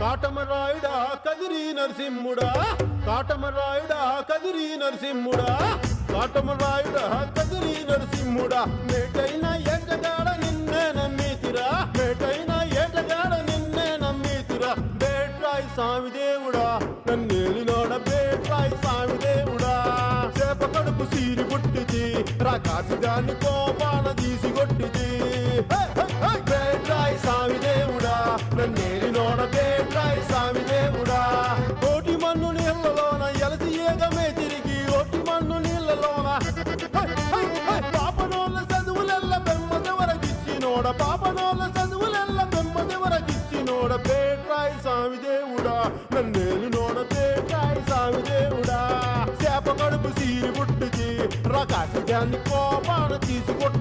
కాటమరాయుడా కదిరి నరసింహుడా కాటమరాయుడా కదిరి నరసింహుడా కాటమరాయుడా కదిరి నరసింహుడా మేటైన ఏటగాడ నిన్నే నమ్మితిరా మేటైన ఏటగాడ నిన్నే నమ్మితిరా బేట్రాయి స్వామి దేవుడా నన్నేలినోడ బేట్రాయి స్వామి దేవుడా చేప కడుపు సీరి పుట్టిది రాకాసిదాన్ని కోపాన తీసి కొట్టిది బేట్రాయి స్వామి దేవుడా నన్నేలినోడ బేట్రాయి స్వామి దేవుడా కోటి మన్ను నీళ్ళలోన ఎలసి ఏగమే తిరిగి ఓటి మన్ను నీళ్ళలోన పాపనోళ్ళ చదువులెల్ల బెమ్మదెవరకిచ్చినోడ పాపనోళ్ళ చదువులెల్ల బెమ్మదెవరకిచ్చినోడ బేట్రాయి స్వామి దేవుడా నన్నేలినోడ బేట్రాయి స్వామి దేవుడా చేప కడుపు సీరి పుట్టిది రాకాసి దాన్ని కోపాన తీసి కొట్టు